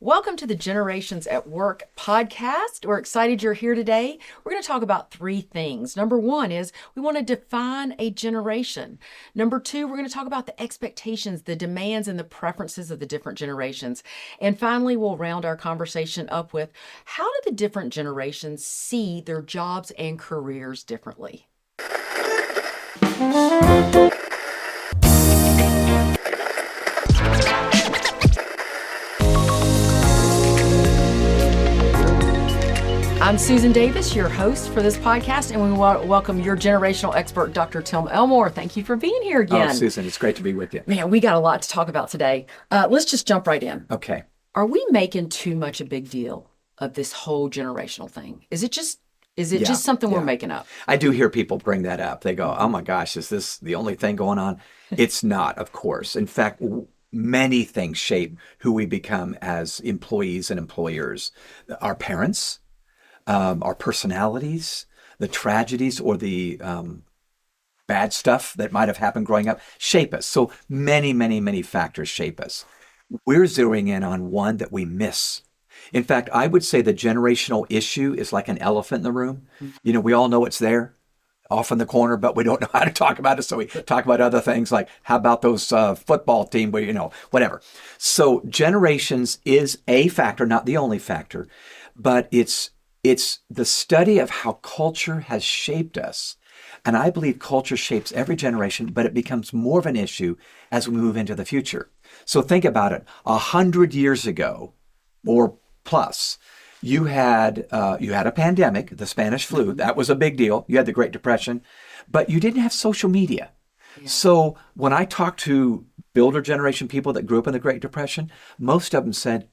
Welcome to the Generations at Work podcast. We're excited you're here today. We're going to talk about three things. Number one is we want to define a generation. Number two, we're going to talk about the expectations, the demands, and the preferences of the different generations. And finally, we'll round our conversation up with how do the different generations see their jobs and careers differently? I'm Susan Davis, your host for this podcast, and we welcome your generational expert, Dr. Tim Elmore. Thank you for being here again. Oh, Susan, it's great to be with you. Man, we got a lot to talk about today. Let's just jump right in. Okay. Are we making too much a big deal of this whole generational thing? Is it just something we're making up? I do hear people bring that up. They go, oh my gosh, is this the only thing going on? It's not, of course. In fact, many things shape who we become as employees and employers. Our parents, our personalities, the tragedies or the bad stuff that might have happened growing up shape us. So many factors shape us. We're zeroing in on one that we miss. In fact, I would say the generational issue is like an elephant in the room. You know, we all know it's there off in the corner, but we don't know how to talk about it. So we talk about other things like, how about those football team where, whatever. So generations is a factor, not the only factor, but it's the study of how culture has shaped us. And I believe culture shapes every generation, but it becomes more of an issue as we move into the future. So think about it. 100 years ago or plus, you had a pandemic, the Spanish flu. That was a big deal. You had the Great Depression, but you didn't have social media. Yeah. So when I talk to builder generation people that grew up in the Great Depression, most of them said,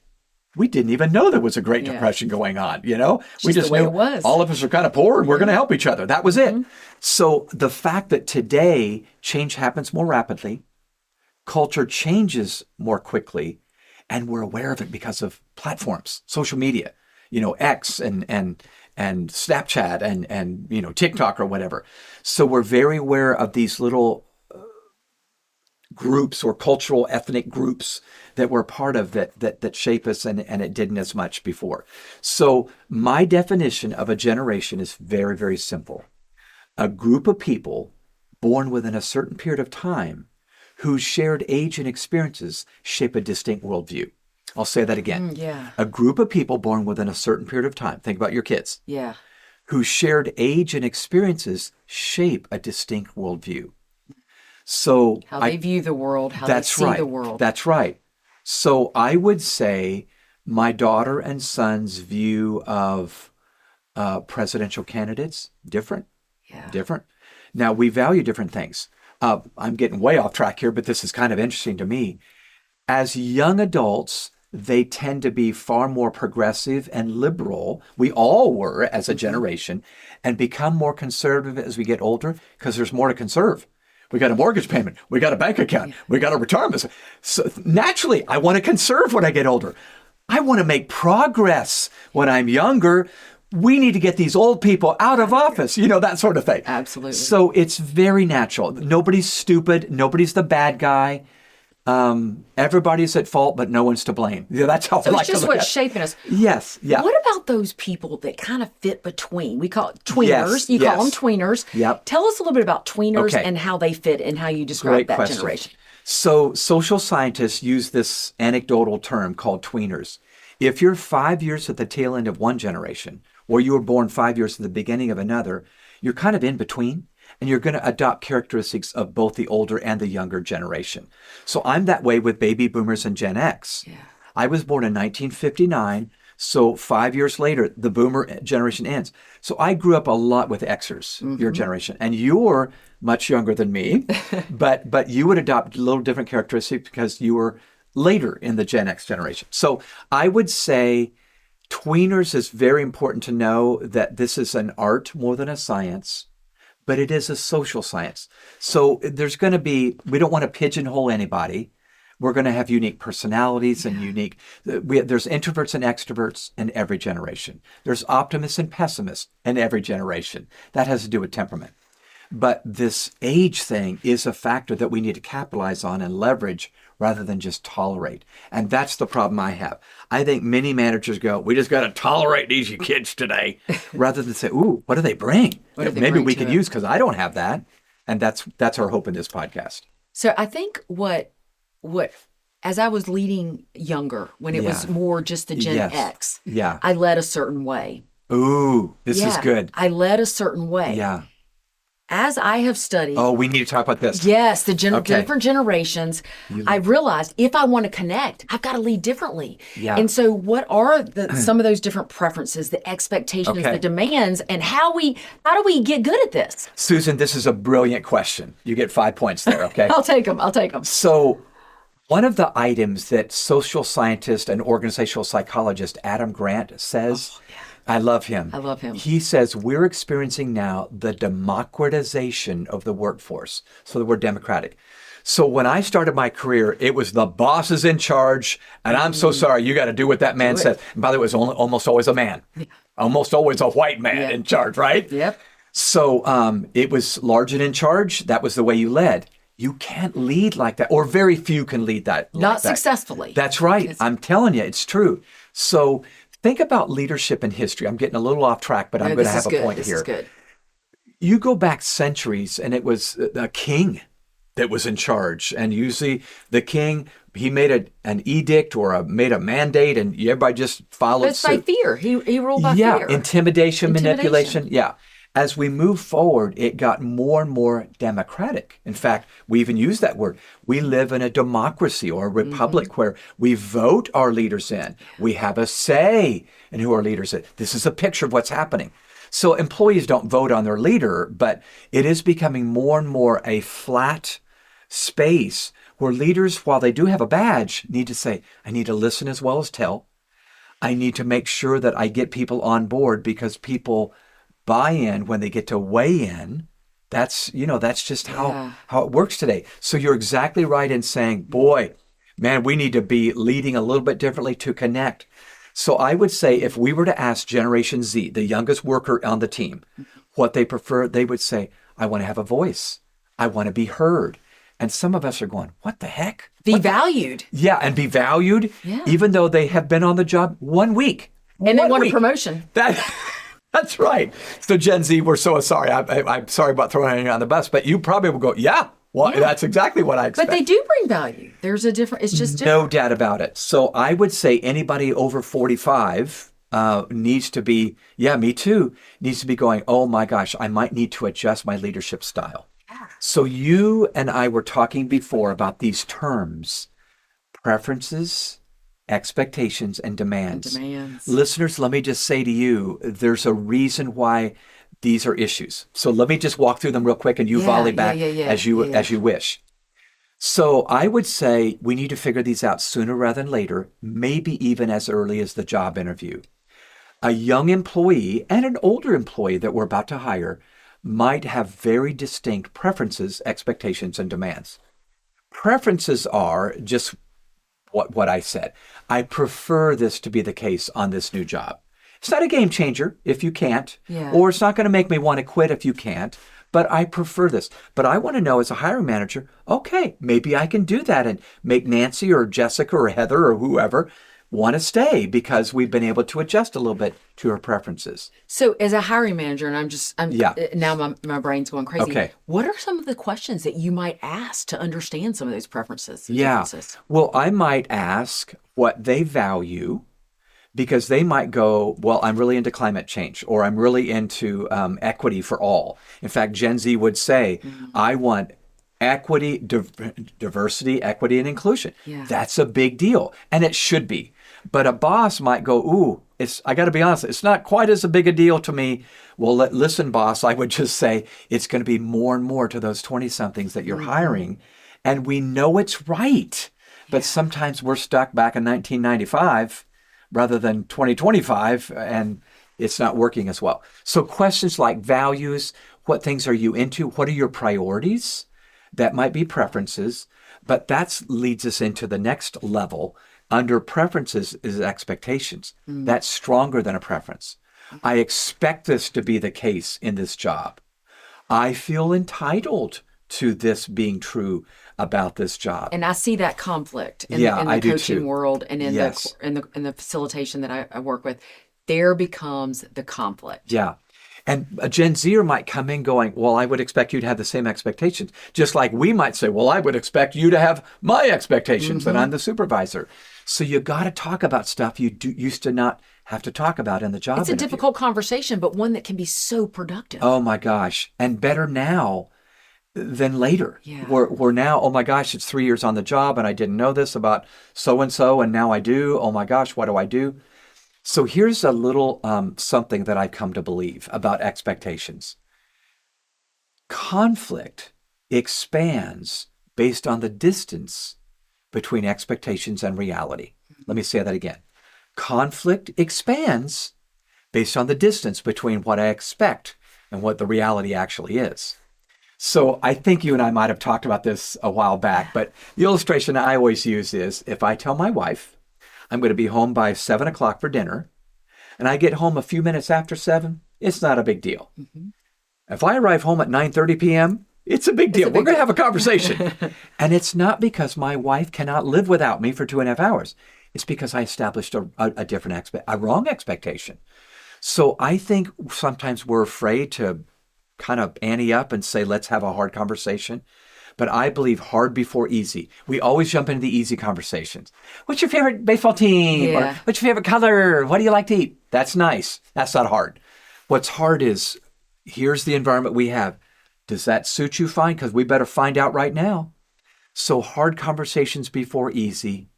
we didn't even know there was a Great Depression going on, We just knew it was. All of us are kind of poor and we're going to help each other. That was it. So the fact that today change happens more rapidly, culture changes more quickly, and we're aware of it because of platforms, social media, X and Snapchat and TikTok or whatever. So we're very aware of these little groups or cultural ethnic groups that we're part of that shape us and it didn't as much before. So my definition of a generation is very, very simple. A group of people born within a certain period of time whose shared age and experiences shape a distinct worldview. I'll say that again. A group of people born within a certain period of time. Think about your kids. Yeah. Whose shared age and experiences shape a distinct worldview. So how they view the world, how they see the world. That's right. So I would say my daughter and son's view of presidential candidates, different. Now, we value different things. I'm getting way off track here, but this is kind of interesting to me. As young adults, they tend to be far more progressive and liberal. We all were as a generation, and become more conservative as we get older because there's more to conserve. We got a mortgage payment. We got a bank account. We got a retirement. So naturally, I want to conserve when I get older. I want to make progress when I'm younger. We need to get these old people out of office, that sort of thing. Absolutely. So it's very natural. Nobody's stupid. Nobody's the bad guy. Everybody's at fault, but no one's to blame. That's how I like to look at it. It's just what's shaping us. Yes. Yeah. What about those people that kind of fit between? We call it tweeners. Yes, You call them tweeners. Yep. Tell us a little bit about tweeners and how they fit and how you describe that generation. So social scientists use this anecdotal term called tweeners. If you're 5 years at the tail end of one generation, or you were born 5 years at the beginning of another, you're kind of in between. And you're going to adopt characteristics of both the older and the younger generation. So I'm that way with baby boomers and Gen X. Yeah. I was born in 1959, so 5 years later, the boomer generation ends. So I grew up a lot with Xers, your generation. And you're much younger than me, but you would adopt a little different characteristics because you were later in the Gen X generation. So I would say tweeners is very important to know that this is an art more than a science. But it is a social science. So there's going to be, we don't want to pigeonhole anybody. We're going to have unique personalities and there's introverts and extroverts in every generation. There's optimists and pessimists in every generation. That has to do with temperament. But this age thing is a factor that we need to capitalize on and leverage rather than just tolerate. And that's the problem I have. I think many managers go, we just got to tolerate these kids today, rather than say, ooh, what do they bring? What do they Maybe bring we to could it? use, because I don't have that. And that's our hope in this podcast. So I think what as I was leading younger, when it was more just the Gen Yes. X, Yeah. I led a certain way. Ooh, this is good. I led a certain way. Yeah. As I have studied, Oh, we need to talk about this. yes, the Okay. different generations, I realized if I want to connect, I've got to lead differently. Yeah. And so what are some of those different preferences, the expectations, Okay. the demands, and how do we get good at this? Susan, this is a brilliant question. You get 5 points there, okay? I'll take them. So one of the items that social scientist and organizational psychologist Adam Grant says, I love him. I love him. He says we're experiencing now the democratization of the workforce. So the word democratic. So when I started my career, it was the boss is in charge, and I'm so sorry, you got to do what that man says. And by the way, it was almost always a man, almost always a white man in charge, right? Yep. So it was large and in charge. That was the way you led. You can't lead like that, or very few can lead that. Not like that. successfully. That's right. I'm telling you, it's true. So think about leadership in history. I'm getting a little off track, but I'm going to have a point This here. is good. You go back centuries, and it was a king that was in charge. And usually the king, he made an edict or made a mandate, and everybody just followed But it's by suit. fear. He ruled by Yeah, fear. intimidation, manipulation. Yeah. As we move forward, it got more and more democratic. In fact, we even use that word. We live in a democracy or a republic where we vote our leaders in. We have a say in who our leaders are. This is a picture of what's happening. So employees don't vote on their leader, but it is becoming more and more a flat space where leaders, while they do have a badge, need to say, I need to listen as well as tell. I need to make sure that I get people on board, because people buy in when they get to weigh in. That's just how it works today. So you're exactly right in saying, boy, man, we need to be leading a little bit differently to connect. So I would say if we were to ask Generation Z, the youngest worker on the team, what they prefer, they would say, I want to have a voice. I want to be heard. And some of us are going, what the heck? Be valued. Yeah, and be valued, even though they have been on the job 1 week. And they want a promotion. That's right. So Gen Z, we're so sorry. I'm sorry about throwing you on the bus, but you probably will go, that's exactly what I expect. But they do bring value. There's a different, it's just different. No doubt about it. So I would say anybody over 45 needs to be, me too, needs to be going, oh my gosh, I might need to adjust my leadership style. So you and I were talking before about these terms, preferences, expectations, and demands. Listeners, let me just say to you, there's a reason why these are issues. So let me just walk through them real quick, and you volley back as you wish. So I would say we need to figure these out sooner rather than later, maybe even as early as the job interview. A young employee and an older employee that we're about to hire might have very distinct preferences, expectations, and demands. Preferences are just what I said. I prefer this to be the case on this new job. It's not a game changer if you can't, or it's not going to make me want to quit if you can't, but I prefer this. But I want to know as a hiring manager, okay, maybe I can do that and make Nancy or Jessica or Heather or whoever want to stay because we've been able to adjust a little bit to her preferences. So as a hiring manager, and now my brain's going crazy. Okay. What are some of the questions that you might ask to understand some of those preferences? Well, I might ask what they value, because they might go, well, I'm really into climate change, or I'm really into equity for all. In fact, Gen Z would say, I want equity, diversity, equity, and inclusion. That's a big deal, and it should be. But a boss might go, ooh, I got to be honest, it's not quite as a big a deal to me. Well, listen, boss, I would just say it's going to be more and more to those 20-somethings that you're hiring. And we know it's right. But sometimes we're stuck back in 1995 rather than 2025, and it's not working as well. So questions like values, what things are you into? What are your priorities? That might be preferences, but that leads us into the next level. Under preferences is expectations. That's stronger than a preference. I expect this to be the case in this job. I feel entitled to this being true about this job. And I see that conflict in, Yeah, in the I do coaching too. world and in Yes. the facilitation that I work with. There becomes the conflict. Yeah. And a Gen Zer might come in going, well, I would expect you to have the same expectations. Just like we might say, well, I would expect you to have my expectations and I'm the supervisor. So you got to talk about stuff you used to not have to talk about in the job It's a interview. difficult conversation, but one that can be so productive. Oh my gosh. And better now than later. Yeah. We're now, oh my gosh, it's 3 years on the job and I didn't know this about so-and-so and now I do. Oh my gosh, what do I do? So here's a little something that I've come to believe about expectations. Conflict expands based on the distance between expectations and reality. Let me say that again. Conflict expands based on the distance between what I expect and what the reality actually is. So I think you and I might have talked about this a while back, but the illustration I always use is if I tell my wife I'm going to be home by 7 o'clock for dinner, and I get home a few minutes after 7, it's not a big deal. If I arrive home at 9:30 p.m., it's a big deal. We're going to have a conversation. And it's not because my wife cannot live without me for 2.5 hours. It's because I established a different a wrong expectation. So I think sometimes we're afraid to kind of ante up and say, let's have a hard conversation. But I believe hard before easy. We always jump into the easy conversations. What's your favorite baseball team? Yeah. Or what's your favorite color? What do you like to eat? That's nice. That's not hard. What's hard is, here's the environment we have. Does that suit you fine? Because we better find out right now. So hard conversations before easy.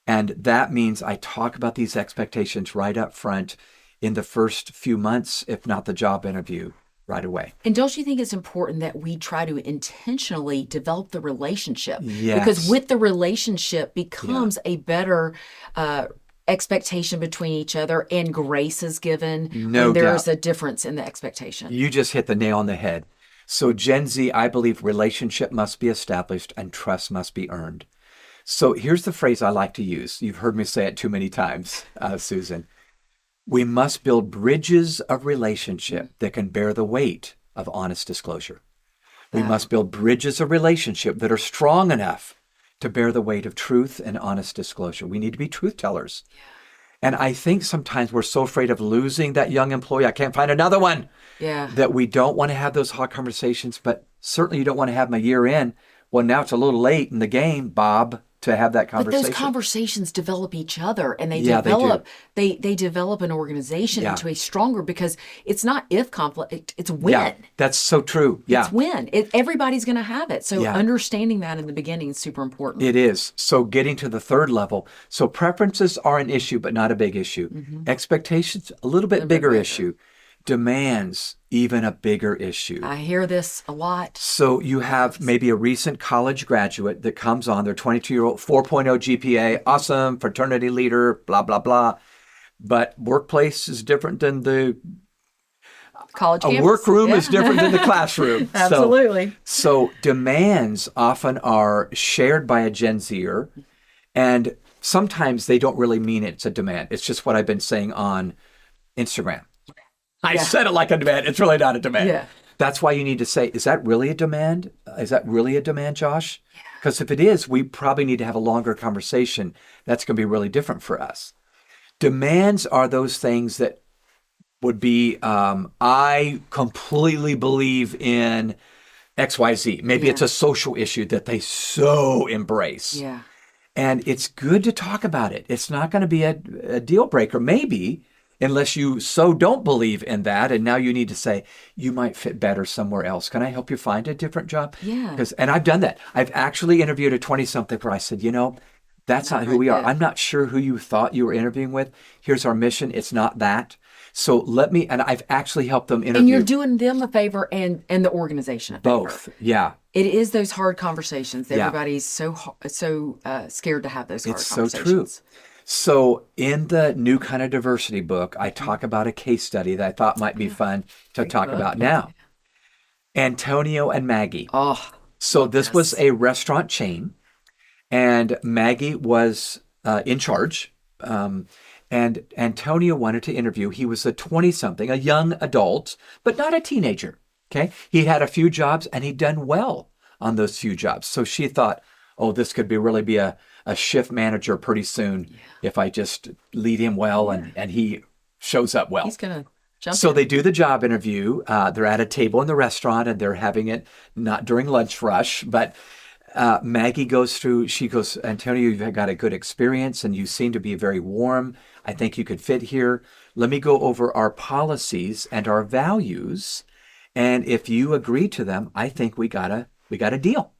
And that means I talk about these expectations right up front in the first few months, if not the job interview right away. And don't you think it's important that we try to intentionally develop the relationship? Yes. Because with the relationship becomes a better expectation between each other, and grace is given No when there's doubt. a difference in the expectation. You just hit the nail on the head. So Gen Z, I believe relationship must be established and trust must be earned. So here's the phrase I like to use. You've heard me say it too many times, Susan. We must build bridges of relationship that can bear the weight of honest disclosure. We must build bridges of relationship that are strong enough to bear the weight of truth and honest disclosure. We need to be truth tellers. And I think sometimes we're so afraid of losing that young employee, I can't find another one, that we don't want to have those hard conversations, but certainly you don't want to have them a year in. Well, now it's a little late in the game, Bob, to have that But conversation. those conversations develop each other, and they Yeah, they develop they develop an organization into a stronger, because it's not if conflict, it's when. Yeah, that's so true. Yeah. It's when. Everybody's going to have it. So understanding that in the beginning is super important. It is. So getting to the third level. So preferences are an issue, but not a big issue. Expectations, a little bit bigger issue. Demands, even a bigger issue. I hear this a lot. So you have maybe a recent college graduate that comes on, they're 22-year-old, 4.0 GPA, awesome, fraternity leader, blah, blah, blah. But workplace is different than the College a campus. workroom is different than the classroom. Absolutely. So demands often are shared by a Gen Zer, and sometimes they don't really mean it's a demand. It's just what I've been saying on Instagram. I said it like a demand. It's really not a demand. Yeah. That's why you need to say, is that really a demand? Is that really a demand, Josh? Because if it is, we probably need to have a longer conversation. That's going to be really different for us. Demands are those things that would be, I completely believe in XYZ. Maybe it's a social issue that they so embrace. Yeah. And it's good to talk about it. It's not going to be a deal breaker, maybe, unless you so don't believe in that. And now you need to say, you might fit better somewhere else. Can I help you find a different job? Yeah. And I've done that. I've actually interviewed a 20-something where I said, that's not who we are. I'm not sure who you thought you were interviewing with. Here's our mission. It's not that. So and I've actually helped them interview. And you're doing them a favor and the organization a favor. Both. Yeah. It is those hard conversations. Everybody's so scared to have those hard conversations. It's so true. So in the New Kind of Diversity book, I talk about a case study that I thought might be fun to talk about now. Antonio and Maggie. Oh. So this was a restaurant chain, and Maggie was in charge. And Antonio wanted to interview. He was a 20-something, a young adult, but not a teenager. Okay. He had a few jobs and he'd done well on those few jobs. So she thought, oh, this could really be a shift manager pretty soon if I just lead him well and he shows up well. He's going to jump So in. they do the job interview. They're at a table in the restaurant and they're having it not during lunch rush, but Maggie goes through, she goes, Antonio, you've got a good experience and you seem to be very warm. I think you could fit here. Let me go over our policies and our values. And if you agree to them, I think we got a deal.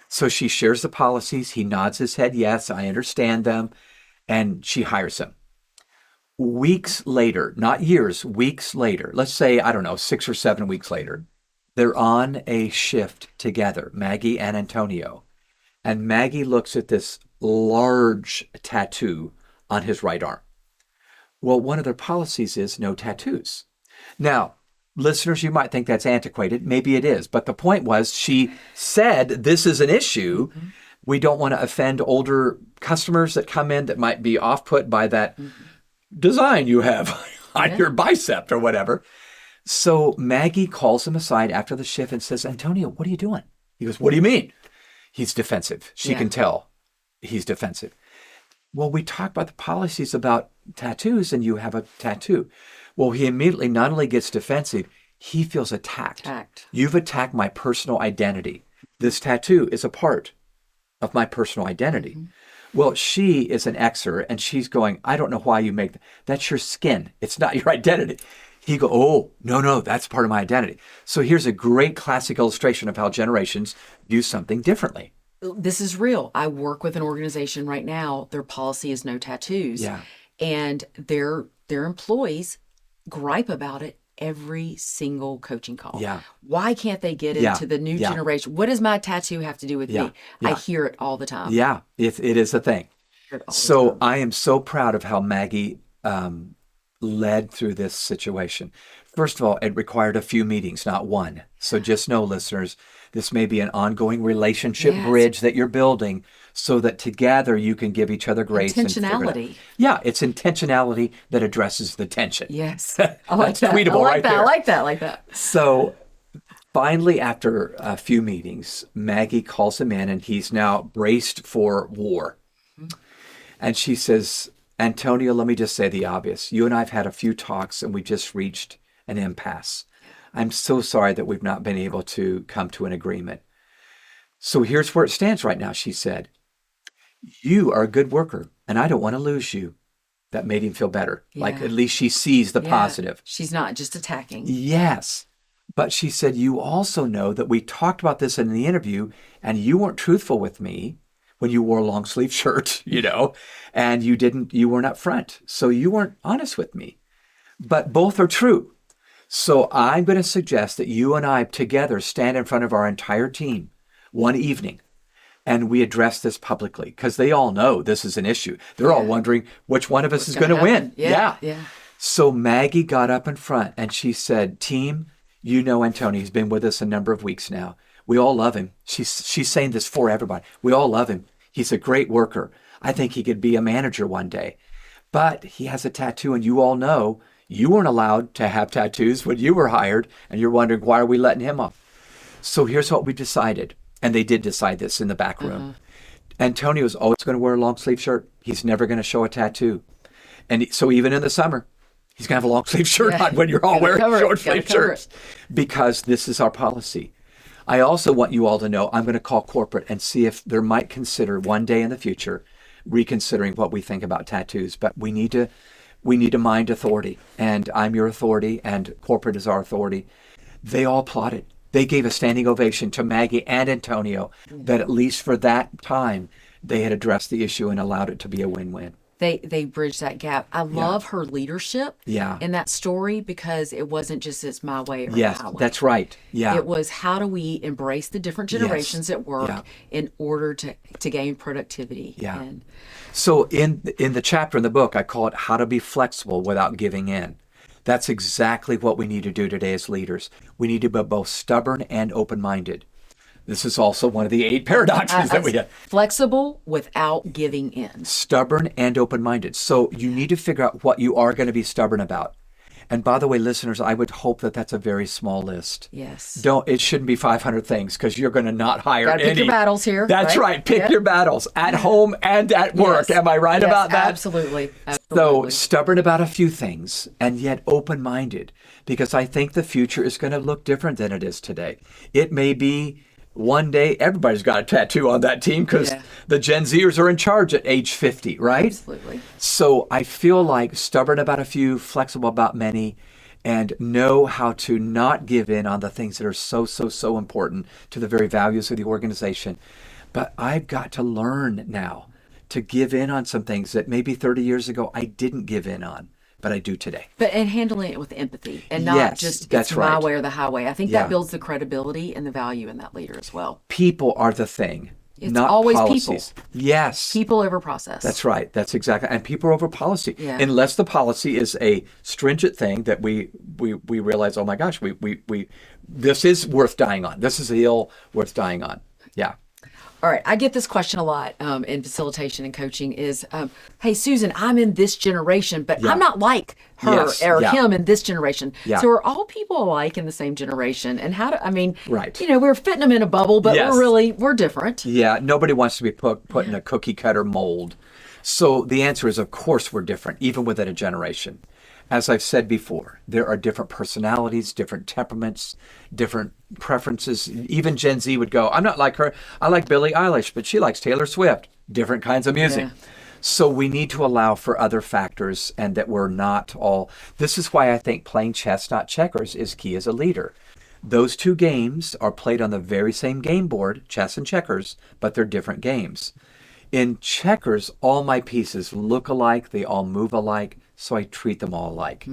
So she shares the policies. He nods his head. Yes, I understand them. And she hires him. Weeks later, not years, weeks later, let's say, I don't know, 6 or 7 weeks later, they're on a shift together, Maggie and Antonio. And Maggie looks at this large tattoo on his right arm. Well, one of their policies is no tattoos. Now, listeners, you might think that's antiquated. Maybe it is. But the point was she said this is an issue. Mm-hmm. We don't want to offend older customers that come in that might be off-put by that design you have on your bicep or whatever. So Maggie calls him aside after the shift and says, Antonio, what are you doing? He goes, what do you mean? He's defensive. She can tell he's defensive. Well, we talked about the policies about tattoos and you have a tattoo. Well, he immediately not only gets defensive, he feels attacked. You've attacked my personal identity. This tattoo is a part of my personal identity. Mm-hmm. Well, she is an Xer and she's going, I don't know why you make that. That's your skin. It's not your identity. He go, oh, no, that's part of my identity. So here's a great classic illustration of how generations view something differently. This is real. I work with an organization right now. Their policy is no tattoos. Yeah. And their employees gripe about it every single coaching call. Yeah. Why can't they get into the new generation? What does my tattoo have to do with me? I hear it all the time. Yeah, it is a thing. So I am so proud of how Maggie led through this situation. First of all, it required a few meetings, not one. So just know, listeners, this may be an ongoing relationship bridge that you're building so that together you can give each other grace. Intentionality. It's intentionality that addresses the tension. Yes. I like that. Tweetable right there. I like that. So finally, after a few meetings, Maggie calls him in and he's now braced for war. Mm-hmm. And she says, Antonio, let me just say the obvious. You and I have had a few talks and we just reached an impasse. I'm so sorry that we've not been able to come to an agreement. So here's where it stands right now, she said. You are a good worker and I don't want to lose you. That made him feel better. Yeah. Like at least she sees the positive. She's not just attacking. Yes. But she said, you also know that we talked about this in the interview and you weren't truthful with me when you wore a long sleeve shirt, and you weren't up front. So you weren't honest with me. But both are true. So I'm going to suggest that you and I together stand in front of our entire team one evening and we address this publicly because they all know this is an issue. They're all wondering which one of us is going to win. Yeah. So Maggie got up in front and she said, team, Antonio, he's been with us a number of weeks now. We all love him. She's saying this for everybody. We all love him. He's a great worker. I think he could be a manager one day. But he has a tattoo, and you all know you weren't allowed to have tattoos when you were hired, and you're wondering, why are we letting him off? So here's what we decided, and they did decide this in the back room. Antonio's always going to wear a long sleeve shirt. He's never going to show a tattoo. And so even in the summer, he's going to have a long sleeve shirt on when you're all wearing short sleeve shirts. Because this is our policy. I also want you all to know I'm going to call corporate and see if they might consider one day in the future reconsidering what we think about tattoos. But we need to mind authority, and I'm your authority, and corporate is our authority. They all applauded. They gave a standing ovation to Maggie and Antonio that at least for that time they had addressed the issue and allowed it to be a win-win. They bridged that gap. I love her leadership in that story because it wasn't just it's my way or highway. That's right. Yeah. It was how do we embrace the different generations at work in order to gain productivity. Yeah. So in the chapter in the book, I call it How to Be Flexible Without Giving In. That's exactly what we need to do today as leaders. We need to be both stubborn and open-minded. This is also one of the 8 paradoxes that we have. Flexible without giving in. Stubborn and open-minded. So you need to figure out what you are going to be stubborn about. And by the way, listeners, I would hope that that's a very small list. Yes. It shouldn't be 500 things, because you're going to not hire Gotta any. pick your battles here. That's right. Pick your battles at home and at work. Yes. Am I right Yes, about that? Absolutely. So stubborn about a few things and yet open-minded, because I think the future is going to look different than it is today. It may be one day everybody's got a tattoo on that team because the Gen Zers are in charge at age 50, right? Absolutely. So I feel like stubborn about a few, flexible about many, and know how to not give in on the things that are so important to the very values of the organization. But I've got to learn now to give in on some things that maybe 30 years ago I didn't give in on, but I do today. And handling it with empathy and not just it's my way or the highway. I think that builds the credibility and the value in that leader as well. People are the thing, it's not always policies. People. Yes. People over process. That's right. That's exactly. And people over policy. Yeah. Unless the policy is a stringent thing that we realize, oh my gosh, this is worth dying on. This is a hill worth dying on. Yeah. All right. I get this question a lot in facilitation and coaching is, hey, Susan, I'm in this generation, but I'm not like her or him in this generation. Yeah. So are all people alike in the same generation? And right. We're fitting them in a bubble, but we're different. Yeah. Nobody wants to be put in a cookie cutter mold. So the answer is, of course, we're different, even within a generation. As I've said before, there are different personalities, different temperaments, different preferences. Even Gen Z would go, I'm not like her. I like Billie Eilish, but she likes Taylor Swift. Different kinds of music. Yeah. So we need to allow for other factors, and that we're not all. This is why I think playing chess, not checkers, is key as a leader. Those two games are played on the very same game board, chess and checkers, but they're different games. In checkers, all my pieces look alike. They all move alike. So I treat them all alike.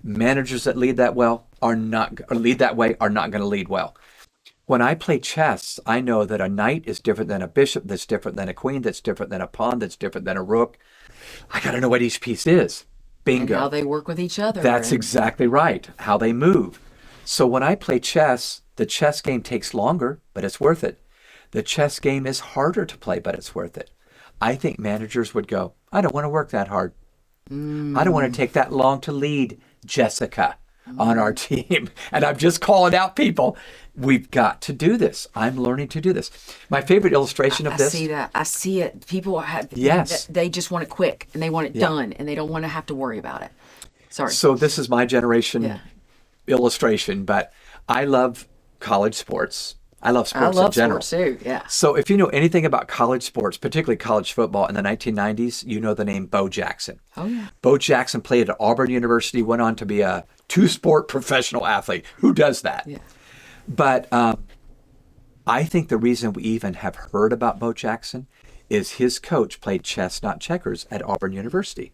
Managers that lead that way are not going to lead well. When I play chess, I know that a knight is different than a bishop, that's different than a queen, that's different than a pawn, that's different than a rook. I got to know what each piece is. Bingo. And how they work with each other. That's exactly right. How they move. So when I play chess, the chess game takes longer, but it's worth it. The chess game is harder to play, but it's worth it. I think managers would go, I don't want to work that hard. I don't want to take that long to lead Jessica on our team. And I'm just calling out people. We've got to do this. I'm learning to do this. My favorite illustration of this. I see that. I see it. People have, yes. They just want it quick and they want it done and they don't want to have to worry about it. Sorry. So this is my generation illustration, but I love college sports. I love sports in general. Sports too, yeah. So if you know anything about college sports, particularly college football in the 1990s, you know the name Bo Jackson. Oh, yeah. Bo Jackson played at Auburn University, went on to be a two-sport professional athlete. Who does that? Yeah. But I think the reason we even have heard about Bo Jackson is his coach played chess, not checkers, at Auburn University.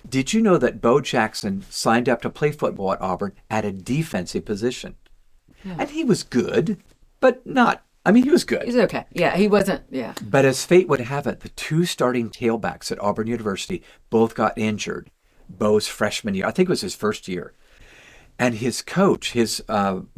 Did you know that Bo Jackson signed up to play football at Auburn at a defensive position? Yeah. And he was good. But he was good. He's okay. Yeah, he wasn't, But as fate would have it, the two starting tailbacks at Auburn University both got injured Bo's freshman year. I think it was his first year. And his coach,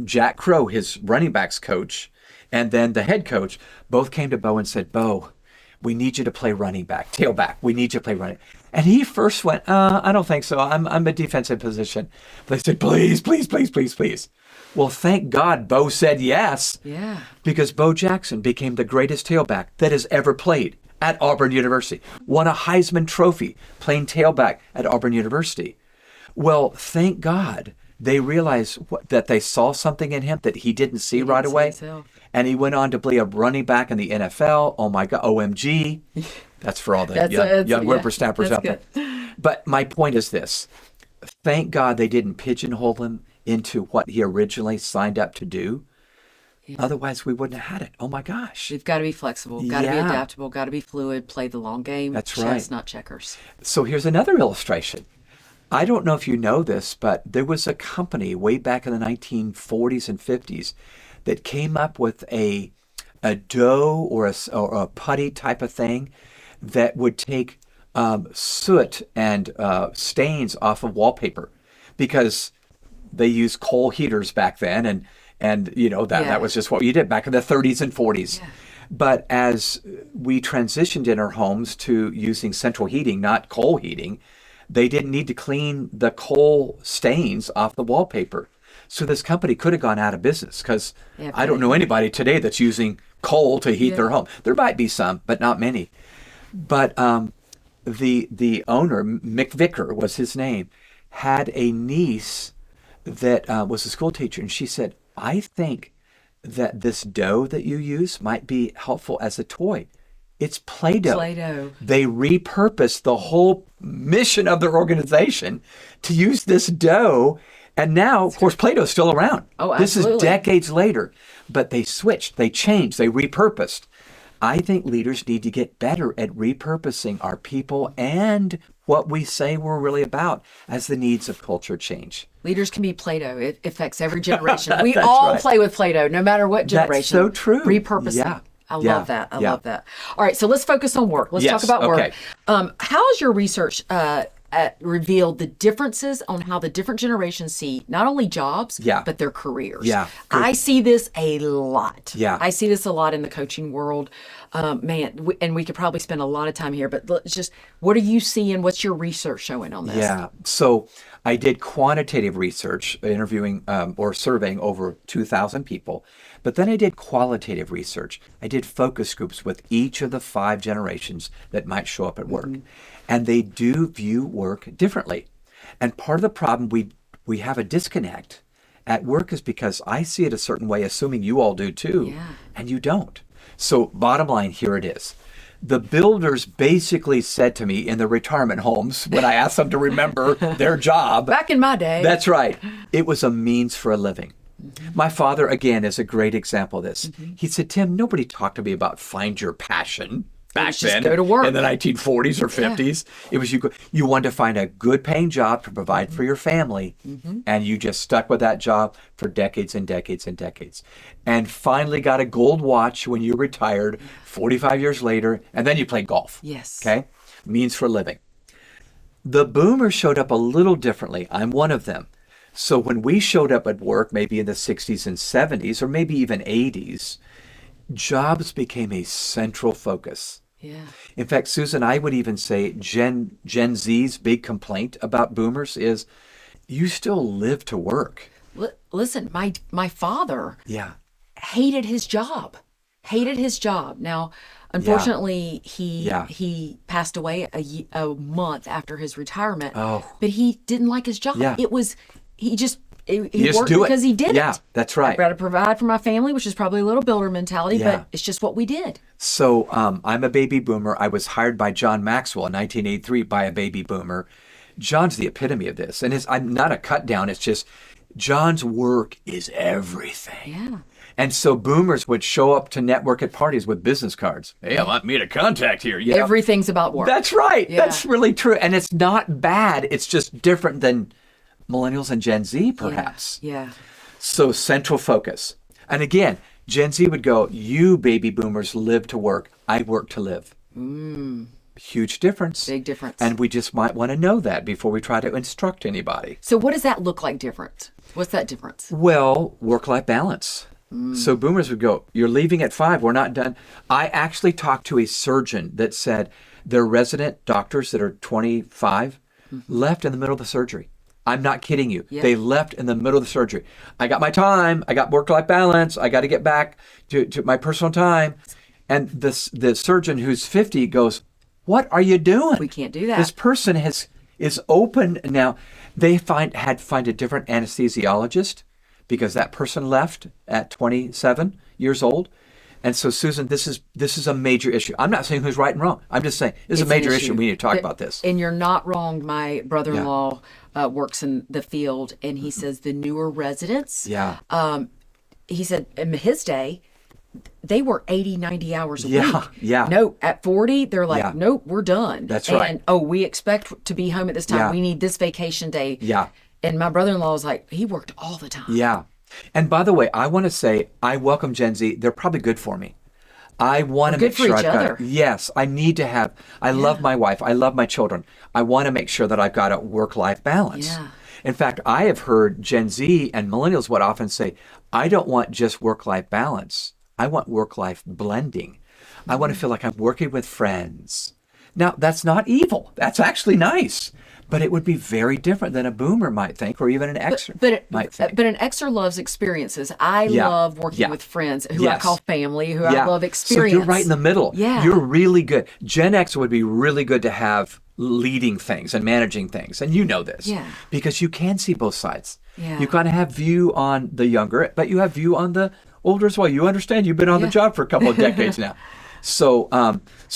Jack Crow, his running backs coach, and then the head coach, both came to Bo and said, Bo, we need you to play running back, tailback. We need you to play running. And he first went, I don't think so. I'm a defensive position. They said, please, please, please, please, please. Well, thank God Bo said yes. Yeah. Because Bo Jackson became the greatest tailback that has ever played at Auburn University. Won a Heisman Trophy playing tailback at Auburn University. Well, thank God they realized that they saw something in him that he didn't see right away. And he went on to play a running back in the NFL. Oh my God, OMG. That's for all the young whippersnappers out there. But my point is this. Thank God they didn't pigeonhole him into what he originally signed up to do. Yeah. Otherwise, we wouldn't have had it. Oh my gosh. You've got to be flexible, got to be adaptable, got to be fluid, play the long game. That's chess, right. Not checkers. So here's another illustration. I don't know if you know this, but there was a company way back in the 1940s and 50s that came up with a dough or a putty type of thing that would take soot and stains off of wallpaper, because they used coal heaters back then, and that was just what you did back in the 30s and 40s. Yeah. But as we transitioned in our homes to using central heating, not coal heating, They didn't need to clean the coal stains off the wallpaper. So this company could have gone out of business because I don't know anybody today that's using coal to heat their home. There might be some, but not many. But the owner, Mick Vicker was his name, had a niece that was a school teacher, and she said, I think that this dough that you use might be helpful as a toy. It's Play-Doh. Play-Doh. They repurposed the whole mission of their organization to use this dough. And now, of course, Play-Doh is still around. Oh, this absolutely. is decades later. But they switched, they changed, they repurposed. I think leaders need to get better at repurposing our people and what we say we're really about as the needs of culture change. Leaders can be Play-Doh. It affects every generation. We all right. play with Play-Doh, no matter what generation. That's so true. Repurposing. Yeah. I love that. I love that. All right, so let's focus on work. Let's talk about work. How has your research revealed the differences on how the different generations see not only jobs, but their careers? Yeah. I see this a lot. Yeah. I see this a lot in the coaching world. And we could probably spend a lot of time here, but let's just, what are you seeing? What's your research showing on this? Yeah. So I did quantitative research, interviewing or surveying over 2,000 people. But then I did qualitative research. I did focus groups with each of the 5 generations that might show up at work. And they do view work differently. And part of the problem we have a disconnect at work is because I see it a certain way, assuming you all do too, and you don't. So bottom line, here it is. The builders basically said to me in the retirement homes when I asked them to remember their job. Back in my day. That's right. It was a means for a living. My father, again, is a great example of this. He said, Tim, nobody talked to me about find your passion back then go to work. in the 1940s or 50s. It was you wanted to find a good paying job to provide for your family, and you just stuck with that job for decades and decades and decades. And finally got a gold watch when you retired 45 years later, and then you played golf. Yes. Okay? Means for a living. The boomers showed up a little differently. I'm one of them. So when we showed up at work, maybe in the 60s and 70s, or maybe even 80s, jobs became a central focus. Yeah. In fact, Susan, I would even say Gen Z's big complaint about boomers is you still live to work. Listen, my father Yeah. hated his job. Now, unfortunately, he passed away a month after his retirement. Oh. But he didn't like his job. Yeah. It was he just just worked do it. because he did Yeah, it. that's right. I've got to provide for my family, which is probably a little builder mentality, Yeah. but it's just what we did. So I'm a baby boomer. I was hired by John Maxwell in 1983 by a baby boomer. John's the epitome of this. And I'm not a cut down. It's just John's work is everything. Yeah. And so boomers would show up to network at parties with business cards. Hey, I want me to contact here. You know? Everything's about work. That's right. Yeah. That's really true. And it's not bad. It's just different than millennials and Gen Z, perhaps. Yeah. So central focus. And again, Gen Z would go, you baby boomers live to work. I work to live. Huge difference. Big difference. And we just might want to know that before we try to instruct anybody. So what does that look like different? What's that difference? Well, work-life balance. So boomers would go, you're leaving at 5, we're not done. I actually talked to a surgeon that said their resident doctors that are 25 left in the middle of the surgery. I'm not kidding you. Yeah. They left in the middle of the surgery. I got my time. I got work-life balance. I got to get back to my personal time. And the surgeon who's 50 goes, what are you doing? We can't do that. This person is open now. They find a different anesthesiologist because that person left at 27 years old. And so, Susan, this is a major issue. I'm not saying who's right and wrong. I'm just saying this is a major issue. We need to talk about this. And you're not wrong. My brother-in-law works in the field, and he says the newer residents, he said in his day, they were 80, 90 hours a week. Yeah. No, at 40, they're like, nope, we're done. That's right. And, we expect to be home at this time. Yeah. We need this vacation day. Yeah. And my brother-in-law was like, he worked all the time. Yeah. And by the way, I want to say I welcome Gen Z. They're probably good for me. I want to make sure I've got it. Yes, I need to have. I love my wife. I love my children. I want to make sure that I've got a work-life balance. Yeah. In fact, I have heard Gen Z and millennials would often say, I don't want just work-life balance. I want work-life blending. I want to feel like I'm working with friends. Now, that's not evil. That's actually nice. But it would be very different than a boomer might think, or even an Xer might think. But an Xer loves experiences. I love working with friends who I call family, who I love experience. So you're right in the middle. Yeah. You're really good. Gen X would be really good to have leading things and managing things. And you know this. Yeah. Because you can see both sides. Yeah. You kind of have view on the younger, but you have view on the older as well. You understand you've been on the job for a couple of decades now. So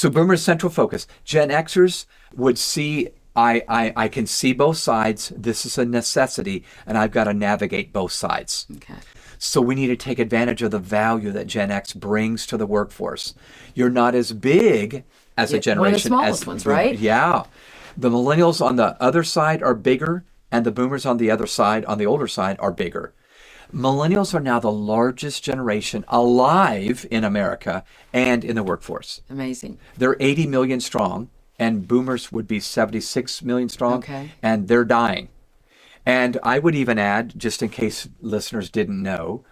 boomers central focus. Gen Xers would see, I can see both sides. This is a necessity, and I've got to navigate both sides. Okay. So we need to take advantage of the value that Gen X brings to the workforce. You're not as big as a generation. One of the smallest as ones, right? Yeah. The millennials on the other side are bigger, and the boomers on the other side, on the older side, are bigger. Millennials are now the largest generation alive in America and in the workforce. Amazing. They're 80 million strong, and boomers would be 76 million strong, and they're dying. And I would even add, just in case listeners didn't know,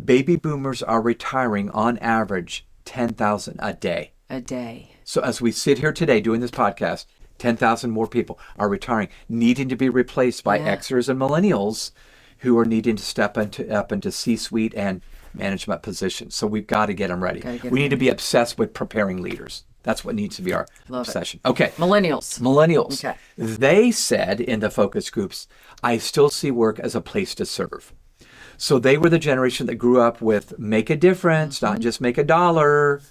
baby boomers are retiring on average 10,000 a day. A day. So as we sit here today doing this podcast, 10,000 more people are retiring, needing to be replaced by Xers and millennials who are needing to step up into C-suite and management positions. So we've got to get them ready. We need to be obsessed with preparing leaders. That's what needs to be our obsession. Okay. Millennials. Okay. They said in the focus groups, I still see work as a place to serve. So they were the generation that grew up with make a difference, not just make a dollar,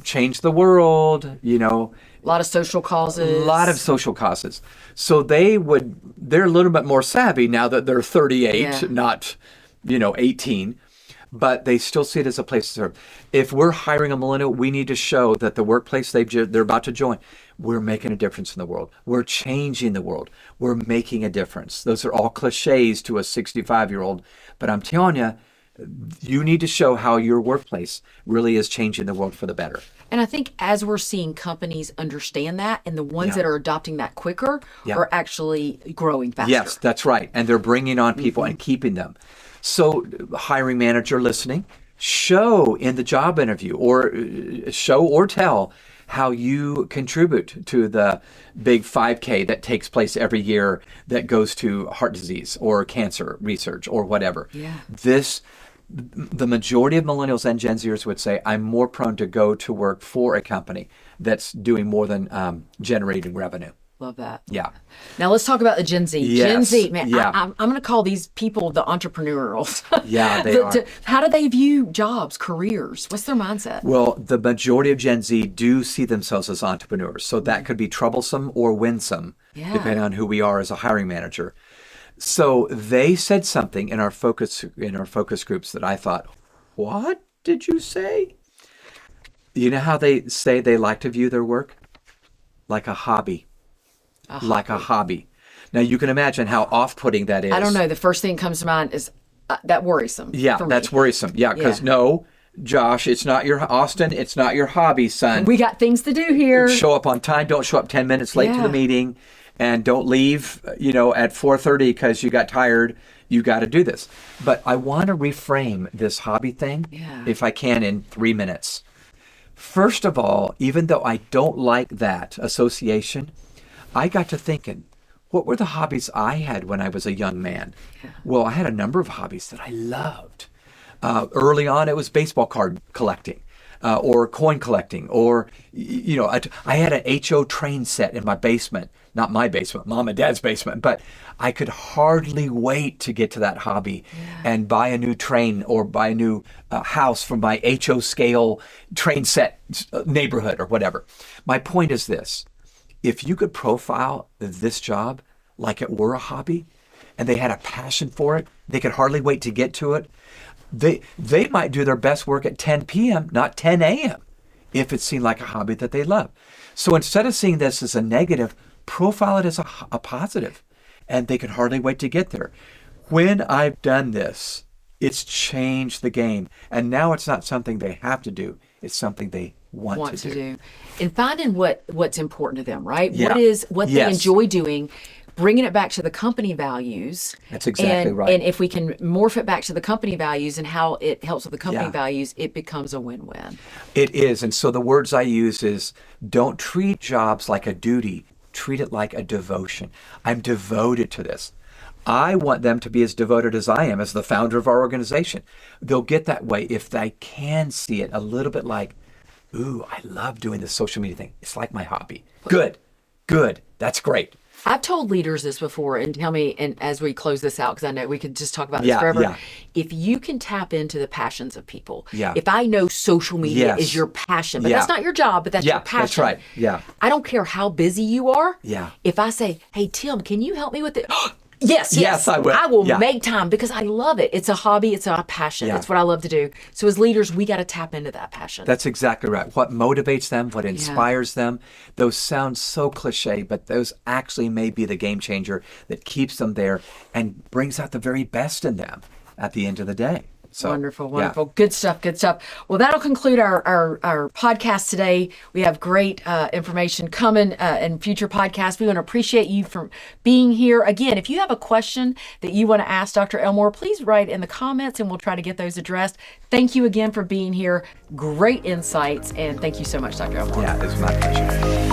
change the world, you know. A lot of social causes. A lot of social causes. So they're a little bit more savvy now that they're 38, not, 18. But they still see it as a place to serve. If we're hiring a millennial, we need to show that the workplace they're about to join, we're making a difference in the world. We're changing the world. We're making a difference. Those are all cliches to a 65-year-old. But I'm telling you, you need to show how your workplace really is changing the world for the better. And I think as we're seeing companies understand that, and the ones that are adopting that quicker are actually growing faster. Yes, that's right. And they're bringing on people and keeping them. So hiring manager listening, show in the job interview or show or tell how you contribute to the big 5K that takes place every year that goes to heart disease or cancer research or whatever. Yeah. The majority of millennials and Gen Zers would say, I'm more prone to go to work for a company that's doing more than generating revenue. Love that. Yeah. Now let's talk about the Gen Z. Yes. Gen Z, man, Yeah. I'm going to call these people the entrepreneurials. Yeah, they are. How do they view jobs, careers? What's their mindset? Well, the majority of Gen Z do see themselves as entrepreneurs. So that could be troublesome or winsome, depending on who we are as a hiring manager. So they said something in our focus groups that I thought, what did you say? You know how they say they like to view their work? Like a hobby. Like a hobby. Now you can imagine how off-putting that is. I don't know. The first thing that comes to mind is that worrisome. Yeah, that's worrisome. Yeah, because no, Josh, it's not your hobby, son. We got things to do here. Show up on time. Don't show up 10 minutes late to the meeting. And don't leave, at 4:30 because you got tired. You got to do this. But I want to reframe this hobby thing, if I can, in 3 minutes. First of all, even though I don't like that association, I got to thinking, what were the hobbies I had when I was a young man? Yeah. Well, I had a number of hobbies that I loved. Early on, it was baseball card collecting. Or coin collecting, or, I had an HO train set in my basement, not my basement, mom and dad's basement, but I could hardly wait to get to that hobby and buy a new train or buy a new house from my HO scale train set neighborhood or whatever. My point is this, if you could profile this job like it were a hobby and they had a passion for it, they could hardly wait to get to it, they might do their best work at 10 p.m., not 10 a.m., if it seemed like a hobby that they love. So instead of seeing this as a negative, profile it as a positive, and they can hardly wait to get there. When I've done this, it's changed the game, and now it's not something they have to do. It's something they want to do. And finding what's important to them, right? Yeah. What they enjoy doing, bringing it back to the company values. That's exactly right. And if we can morph it back to the company values and how it helps with the company values, it becomes a win-win. It is. And so the words I use is, don't treat jobs like a duty, treat it like a devotion. I'm devoted to this. I want them to be as devoted as I am as the founder of our organization. They'll get that way if they can see it a little bit like, ooh, I love doing this social media thing. It's like my hobby. Good. That's great. I've told leaders this before, and tell me, and as we close this out, because I know we could just talk about this Yeah, forever. yeah. If you can tap into the passions of people, Yeah. if I know social media Yes. is your passion, but Yeah. that's not your job, but that's Yeah, your passion. that's right. Yeah. I don't care how busy you are. Yeah. If I say, hey, Tim, can you help me with it? Yes, Yes, I will. I will Yeah. make time because I love it. It's a hobby. It's a passion. Yeah. It's what I love to do. So as leaders, we got to tap into that passion. That's exactly right. What motivates them, what inspires them, those sound so cliche, but those actually may be the game changer that keeps them there and brings out the very best in them at the end of the day. So, Wonderful. yeah. Good stuff. Well, that'll conclude our podcast today. We have great information coming in future podcasts. We want to appreciate you for being here. Again, if you have a question that you want to ask Dr. Elmore, please write in the comments and we'll try to get those addressed. Thank you again for being here. Great insights. And thank you so much, Dr. Elmore. Yeah, it's my pleasure.